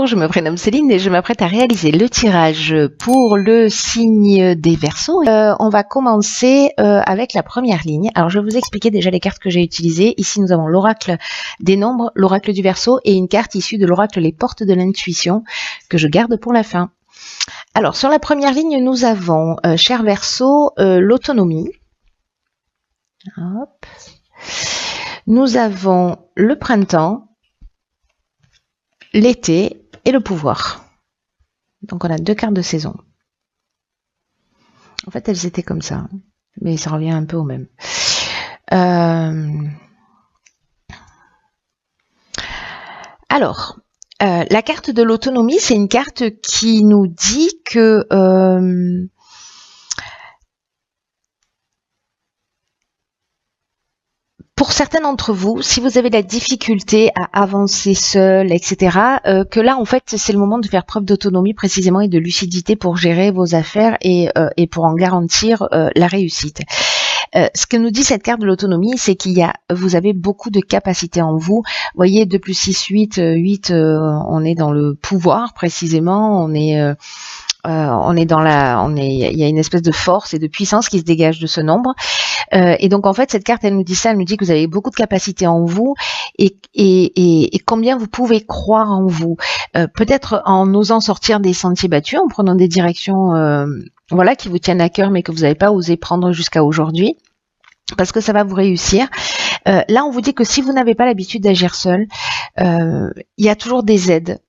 je me prénomme Céline et je m'apprête à réaliser le tirage pour le signe des Verseaux. On va commencer avec la première ligne. Alors je vais vous expliquer déjà les cartes que j'ai utilisées. Ici nous avons l'oracle des nombres, l'oracle du Verseau et une carte issue de l'oracle les portes de l'intuition que je garde pour la fin. Alors sur la première ligne nous avons, cher Verseau, l'autonomie. Hop. Nous avons le printemps, l'été et le pouvoir. Donc on a 2 cartes de saison. En fait elles étaient comme ça, mais ça revient un peu au même. Alors, la carte de l'autonomie, c'est une carte qui nous dit que pour certains d'entre vous, si vous avez de la difficulté à avancer seul, etc., que là, en fait, c'est le moment de faire preuve d'autonomie précisément et de lucidité pour gérer vos affaires et pour en garantir la réussite. Ce que nous dit cette carte de l'autonomie, c'est vous avez beaucoup de capacités en vous. Vous voyez, 2 plus 6, 8, 8, on est dans le pouvoir précisément, il y a une espèce de force et de puissance qui se dégage de ce nombre. Et donc en fait cette carte elle nous dit ça, elle nous dit que vous avez beaucoup de capacités en vous et combien vous pouvez croire en vous. Peut-être en osant sortir des sentiers battus, en prenant des directions voilà qui vous tiennent à cœur mais que vous n'avez pas osé prendre jusqu'à aujourd'hui. Parce que ça va vous réussir. Là, on vous dit que si vous n'avez pas l'habitude d'agir seul, il y a toujours des aides,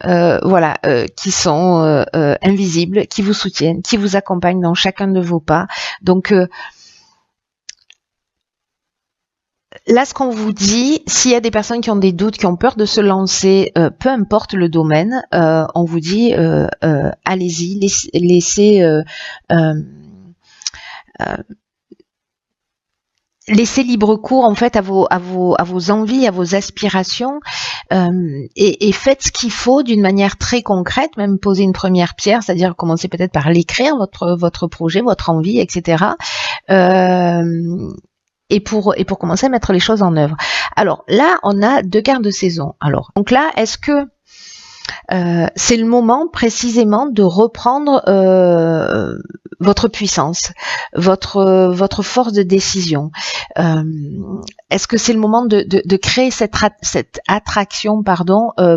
qui sont invisibles, qui vous soutiennent, qui vous accompagnent dans chacun de vos pas. Donc là, ce qu'on vous dit, s'il y a des personnes qui ont des doutes, qui ont peur de se lancer, peu importe le domaine, on vous dit allez-y, laissez libre cours en fait à vos envies, à vos aspirations, et faites ce qu'il faut d'une manière très concrète, même poser une première pierre, c'est-à-dire commencer peut-être par l'écrire, votre projet, votre envie, etc. Et pour commencer à mettre les choses en œuvre. Alors là, on a 2 cartes de saison. Alors donc là, est-ce que c'est le moment précisément de reprendre votre puissance, votre force de décision. Est-ce que c'est le moment de créer cette attraction,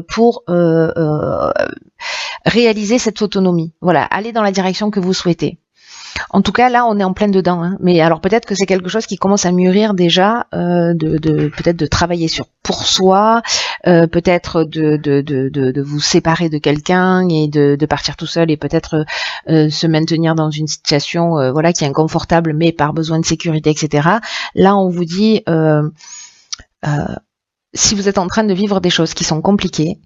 pour réaliser cette autonomie. Voilà, aller dans la direction que vous souhaitez. En tout cas, là, on est en plein dedans. Hein. Mais alors, peut-être que c'est quelque chose qui commence à mûrir déjà, peut-être de travailler pour soi, peut-être de vous séparer de quelqu'un et de partir tout seul et peut-être se maintenir dans une situation, qui est inconfortable, mais par besoin de sécurité, etc. Là, on vous dit, si vous êtes en train de vivre des choses qui sont compliquées,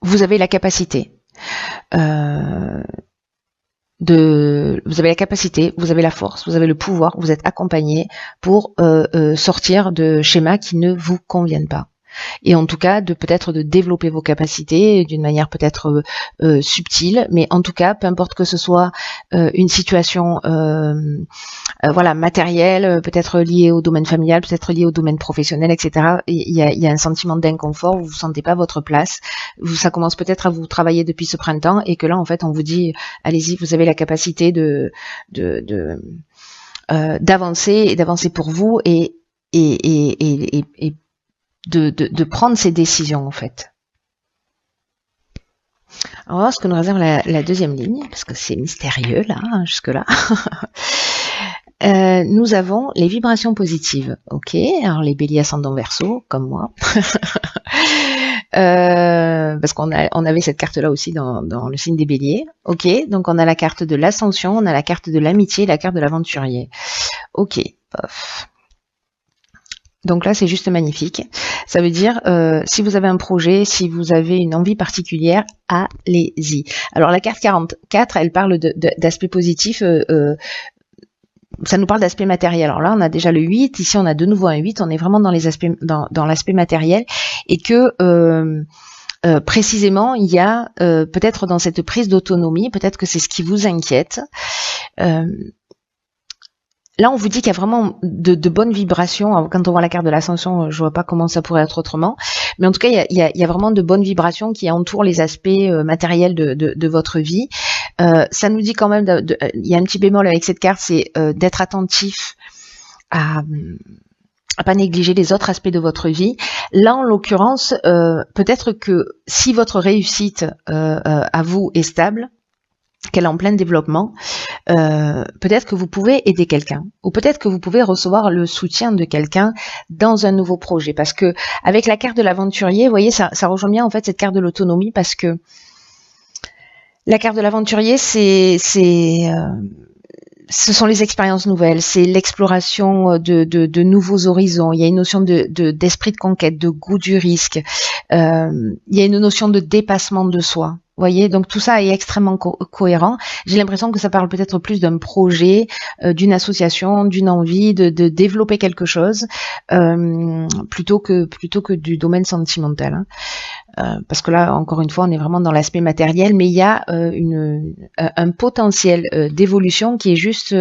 vous avez la capacité vous avez la capacité, vous avez la force, vous avez le pouvoir, vous êtes accompagné pour sortir de schémas qui ne vous conviennent pas. Et en tout cas, peut-être de développer vos capacités d'une manière peut-être subtile, mais en tout cas, peu importe que ce soit une situation matérielle, peut-être liée au domaine familial, peut-être liée au domaine professionnel, etc. Il y a un sentiment d'inconfort, vous ne sentez pas votre place, ça commence peut-être à vous travailler depuis ce printemps, et que là, en fait, on vous dit, allez-y, vous avez la capacité d'avancer et d'avancer pour vous et de prendre ces décisions en fait. On va voir ce que nous réserve la deuxième ligne, parce que c'est mystérieux là, jusque-là. Nous avons les vibrations positives. Ok, alors les béliers ascendant Verseau, comme moi. Parce qu'on avait cette carte-là aussi dans le signe des béliers. Ok, donc on a la carte de l'ascension, on a la carte de l'amitié, la carte de l'aventurier. Ok, pof. Donc là, c'est juste magnifique. Ça veut dire, si vous avez un projet, si vous avez une envie particulière, allez-y. Alors la carte 44, elle parle d'aspect positif, ça nous parle d'aspect matériel. Alors là, on a déjà le 8, ici on a de nouveau un 8, on est vraiment dans les aspects, dans l'aspect matériel, et que précisément, il y a peut-être dans cette prise d'autonomie, peut-être que c'est ce qui vous inquiète. Là, on vous dit qu'il y a vraiment de bonnes vibrations. Alors, quand on voit la carte de l'ascension, je vois pas comment ça pourrait être autrement. Mais en tout cas, il y a vraiment de bonnes vibrations qui entourent les aspects matériels de votre vie. Ça nous dit quand même, il y a un petit bémol avec cette carte, c'est d'être attentif à pas négliger les autres aspects de votre vie. Là, en l'occurrence, peut-être que si votre réussite à vous est stable, qu'elle est en plein développement, peut-être que vous pouvez aider quelqu'un, ou peut-être que vous pouvez recevoir le soutien de quelqu'un dans un nouveau projet. Parce que avec la carte de l'aventurier, vous voyez, ça rejoint bien en fait cette carte de l'autonomie, parce que la carte de l'aventurier, ce sont les expériences nouvelles, c'est l'exploration de nouveaux horizons. Il y a une notion d'esprit de conquête, de goût du risque. Il y a une notion de dépassement de soi. Vous voyez, donc tout ça est extrêmement cohérent. J'ai l'impression que ça parle peut-être plus d'un projet, d'une association, d'une envie de développer quelque chose, plutôt que du domaine sentimental. Hein. Parce que là, encore une fois, on est vraiment dans l'aspect matériel, mais il y a un potentiel d'évolution qui est juste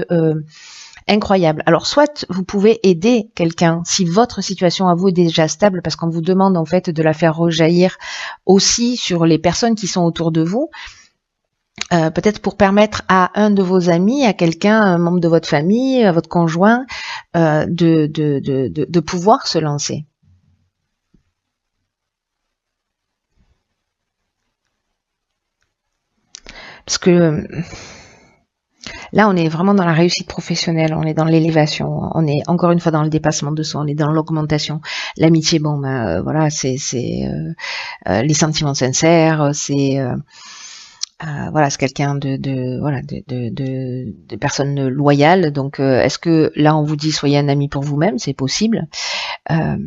incroyable. Alors, soit vous pouvez aider quelqu'un si votre situation à vous est déjà stable, parce qu'on vous demande en fait de la faire rejaillir aussi sur les personnes qui sont autour de vous. Peut-être pour permettre à un de vos amis, à quelqu'un, un membre de votre famille, à votre conjoint, de pouvoir se lancer. Parce que là, on est vraiment dans la réussite professionnelle, on est dans l'élévation, on est encore une fois dans le dépassement de soi, on est dans l'augmentation. L'amitié, bon, voilà, c'est les sentiments sincères, c'est voilà, c'est quelqu'un de personnes loyales. Donc, est-ce que là, on vous dit soyez un ami pour vous-même, c'est possible, mais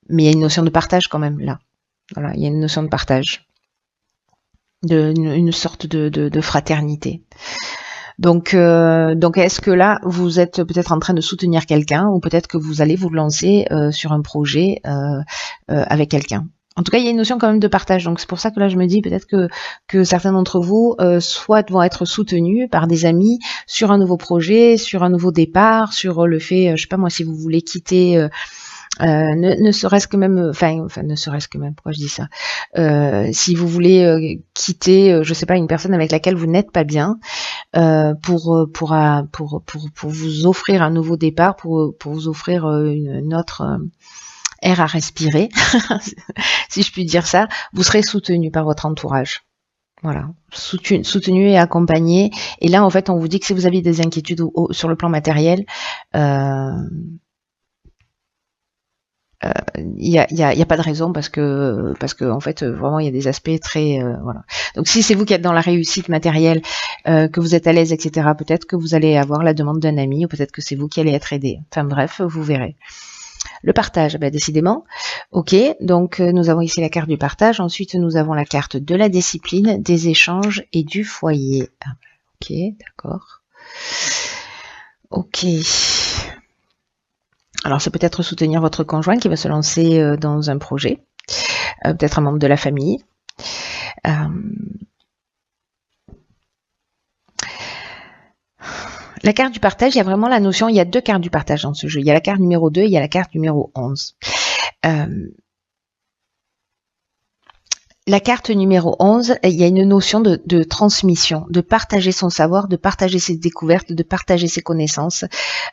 il y a une notion de partage quand même là. Voilà, il y a une notion de partage. Une sorte de fraternité. Donc est-ce que là, vous êtes peut-être en train de soutenir quelqu'un, ou peut-être que vous allez vous lancer sur un projet avec quelqu'un. En tout cas, il y a une notion quand même de partage. Donc c'est pour ça que là, je me dis peut-être que certains d'entre vous soit vont être soutenus par des amis sur un nouveau projet, sur un nouveau départ, sur le fait, je sais pas moi, si vous voulez quitter... ne serait-ce que même, ne serait-ce que même, pourquoi je dis ça, si vous voulez quitter, je sais pas, une personne avec laquelle vous n'êtes pas bien, pour vous offrir un nouveau départ, pour vous offrir une autre air à respirer, si je puis dire ça, vous serez soutenu par votre entourage. Voilà, soutenu et accompagné. Et là, en fait, on vous dit que si vous avez des inquiétudes sur le plan matériel, il y a pas de raison, parce que en fait vraiment il y a des aspects très voilà. Donc si c'est vous qui êtes dans la réussite matérielle, que vous êtes à l'aise, etc., peut-être que vous allez avoir la demande d'un ami, ou peut-être que c'est vous qui allez être aidé. Enfin bref, vous verrez. Le partage, décidément. Ok, donc nous avons ici la carte du partage. Ensuite nous avons la carte de la discipline, des échanges et du foyer. Ok, d'accord. Ok. Alors, c'est peut-être soutenir votre conjoint qui va se lancer dans un projet, peut-être un membre de la famille. La carte du partage, il y a vraiment la notion, il y a deux cartes du partage dans ce jeu. Il y a la carte numéro 2, il y a la carte numéro 11. La carte numéro 11, il y a une notion de transmission, de partager son savoir, de partager ses découvertes, de partager ses connaissances.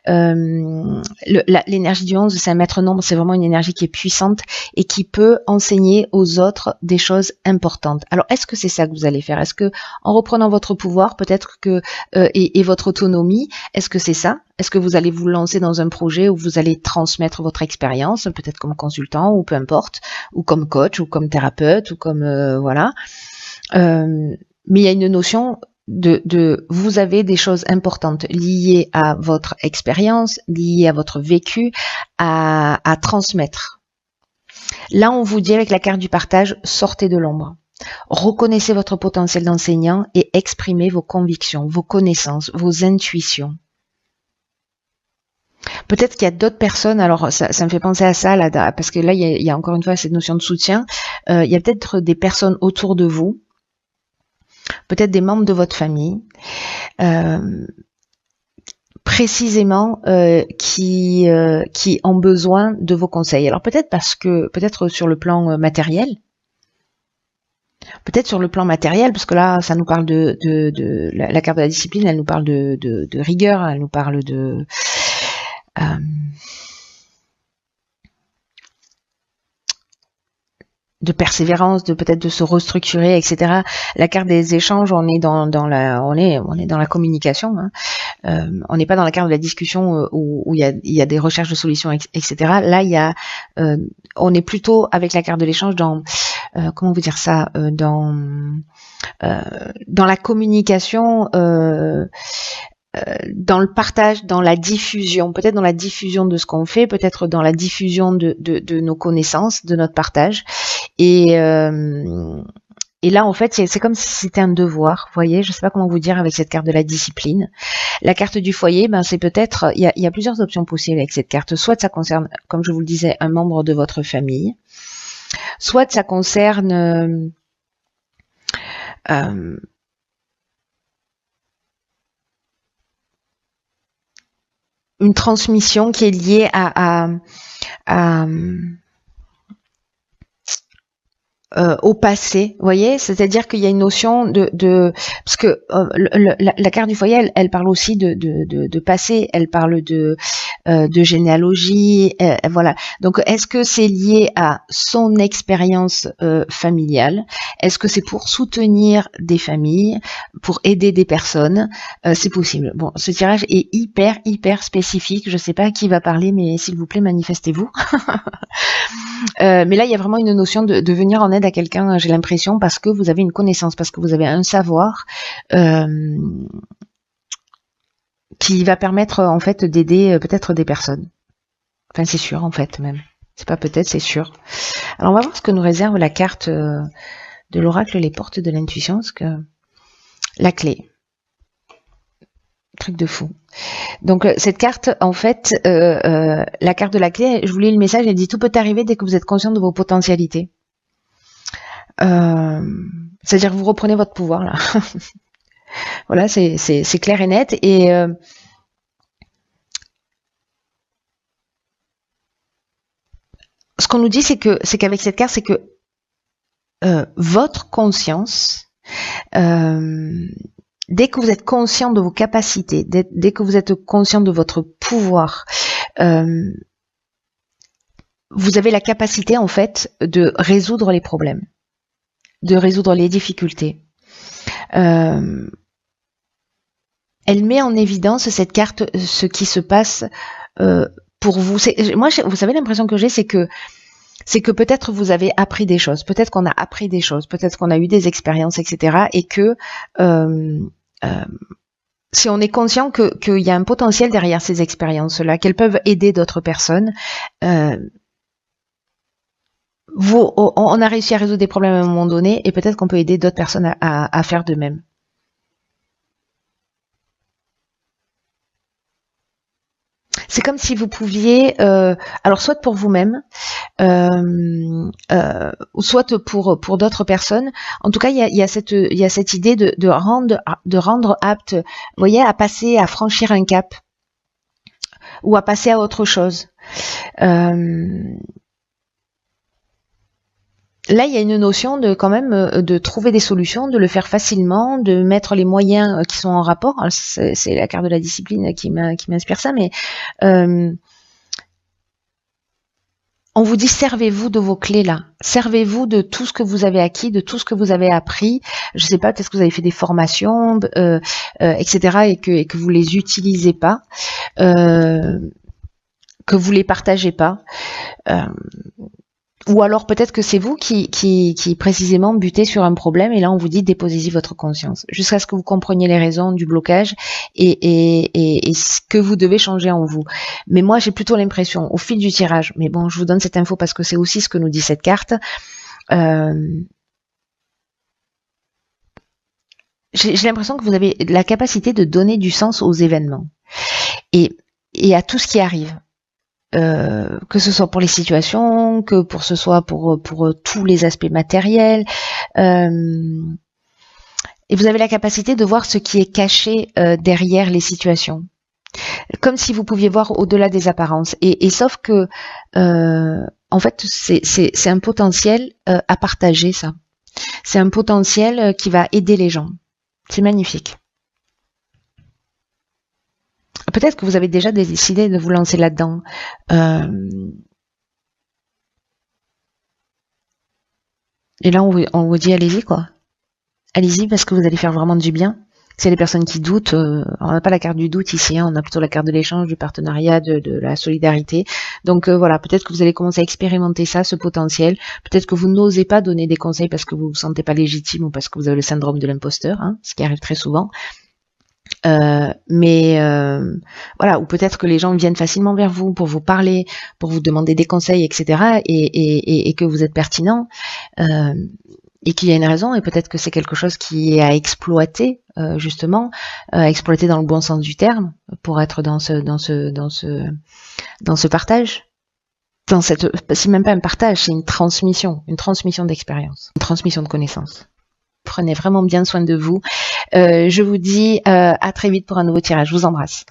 L'énergie du 11, c'est un maître nombre, c'est vraiment une énergie qui est puissante et qui peut enseigner aux autres des choses importantes. Alors, est-ce que c'est ça que vous allez faire? Est-ce que, en reprenant votre pouvoir, peut-être que et votre autonomie, est-ce que c'est ça? Est-ce que vous allez vous lancer dans un projet où vous allez transmettre votre expérience, peut-être comme consultant, ou peu importe, ou comme coach, ou comme thérapeute, ou comme voilà. Mais il y a une notion de vous avez des choses importantes liées à votre expérience, liées à votre vécu, à transmettre. Là, on vous dit avec la carte du partage, sortez de l'ombre. Reconnaissez votre potentiel d'enseignant et exprimez vos convictions, vos connaissances, vos intuitions. Peut-être qu'il y a d'autres personnes, alors ça me fait penser à ça, là, parce que là, il y a encore une fois cette notion de soutien. Il y a peut-être des personnes autour de vous, peut-être des membres de votre famille, précisément qui ont besoin de vos conseils. Alors peut-être sur le plan matériel, parce que là, ça nous parle de la carte de la discipline, elle nous parle de rigueur, elle nous parle de persévérance, de peut-être de se restructurer, etc. La carte des échanges, on est dans la communication. Hein. On n'est pas dans la carte de la discussion où il y a des recherches de solutions, etc. Là, on est plutôt avec la carte de l'échange dans comment vous dire ça, dans la communication. Dans le partage, dans la diffusion, peut-être dans la diffusion de ce qu'on fait, peut-être dans la diffusion de nos connaissances, de notre partage. Et là, en fait, c'est comme si c'était un devoir, vous voyez, je sais pas comment vous dire avec cette carte de la discipline. La carte du foyer, c'est peut-être, il y a plusieurs options possibles avec cette carte. Soit ça concerne, comme je vous le disais, un membre de votre famille, soit ça concerne une transmission qui est liée au passé, vous voyez, c'est-à-dire qu'il y a une notion parce que la carte du foyer, elle parle aussi de passé, elle parle de généalogie, voilà. Donc, est-ce que c'est lié à son expérience familiale? Est-ce que c'est pour soutenir des familles, pour aider des personnes? C'est possible. Bon, ce tirage est hyper spécifique. Je sais pas à qui va parler, mais s'il vous plaît, manifestez-vous. Mais là, il y a vraiment une notion de venir en aide à quelqu'un, j'ai l'impression, parce que vous avez une connaissance, parce que vous avez un savoir qui va permettre en fait d'aider peut-être des personnes. Enfin, c'est sûr en fait même. C'est pas peut-être, c'est sûr. Alors on va voir ce que nous réserve la carte de l'oracle, les portes de l'intuition, parce que la clé. Truc de fou. Donc cette carte, en fait, la carte de la clé, je vous lis le message, elle dit: tout peut arriver dès que vous êtes conscient de vos potentialités. C'est-à-dire que vous reprenez votre pouvoir là. Voilà, c'est clair et net. Et ce qu'on nous dit, c'est qu'avec cette carte, c'est que votre conscience, dès que vous êtes conscient de vos capacités, dès que vous êtes conscient de votre pouvoir, vous avez la capacité en fait de résoudre les problèmes, de résoudre les difficultés. Elle met en évidence, cette carte, ce qui se passe pour vous. Moi, vous savez, l'impression que j'ai, c'est que peut-être vous avez appris des choses, peut-être qu'on a appris des choses, peut-être qu'on a eu des expériences, etc. Et que si on est conscient qu'il y a un potentiel derrière ces expériences-là, qu'elles peuvent aider d'autres personnes, on a réussi à résoudre des problèmes à un moment donné, et peut-être qu'on peut aider d'autres personnes à faire de même. C'est comme si vous pouviez, alors soit pour vous-même, ou soit pour d'autres personnes. En tout cas, il y a cette idée de rendre apte, vous voyez, à franchir un cap, ou à passer à autre chose. Là, il y a une notion de quand même de trouver des solutions, de le faire facilement, de mettre les moyens qui sont en rapport. C'est la carte de la discipline qui m'inspire ça, mais on vous dit: servez-vous de vos clés là, servez-vous de tout ce que vous avez acquis, de tout ce que vous avez appris. Je sais pas, peut-être que vous avez fait des formations, etc. et que vous les utilisez pas, que vous les partagez pas. Ou alors peut-être que c'est vous qui précisément butez sur un problème, et là on vous dit: déposez-y votre conscience, jusqu'à ce que vous compreniez les raisons du blocage et ce que vous devez changer en vous. Mais moi j'ai plutôt l'impression, au fil du tirage, mais bon, je vous donne cette info parce que c'est aussi ce que nous dit cette carte, j'ai l'impression que vous avez la capacité de donner du sens aux événements et à tout ce qui arrive. Que ce soit pour les situations, que ce soit pour tous les aspects matériels, et vous avez la capacité de voir ce qui est caché derrière les situations. comme si vous pouviez voir au-delà des apparences. Et sauf que, en fait, c'est un potentiel à partager, ça. C'est un potentiel qui va aider les gens. C'est magnifique. Peut-être que vous avez déjà décidé de vous lancer là-dedans. Et là, on vous dit, allez-y, quoi. Allez-y, parce que vous allez faire vraiment du bien. C'est les personnes qui doutent. On n'a pas la carte du doute ici, hein, on a plutôt la carte de l'échange, du partenariat, de la solidarité. Donc voilà, peut-être que vous allez commencer à expérimenter ça, ce potentiel. Peut-être que vous n'osez pas donner des conseils parce que vous vous sentez pas légitime ou parce que vous avez le syndrome de l'imposteur, hein, ce qui arrive très souvent. Mais voilà, ou peut-être que les gens viennent facilement vers vous pour vous parler, pour vous demander des conseils, etc. Et que vous êtes pertinent. Et qu'il y a une raison, et peut-être que c'est quelque chose qui est à exploiter, justement, exploiter dans le bon sens du terme, pour être dans ce partage. C'est même pas un partage, c'est une transmission d'expérience, une transmission de connaissances. Prenez vraiment bien soin de vous. Je vous dis à très vite pour un nouveau tirage. Je vous embrasse.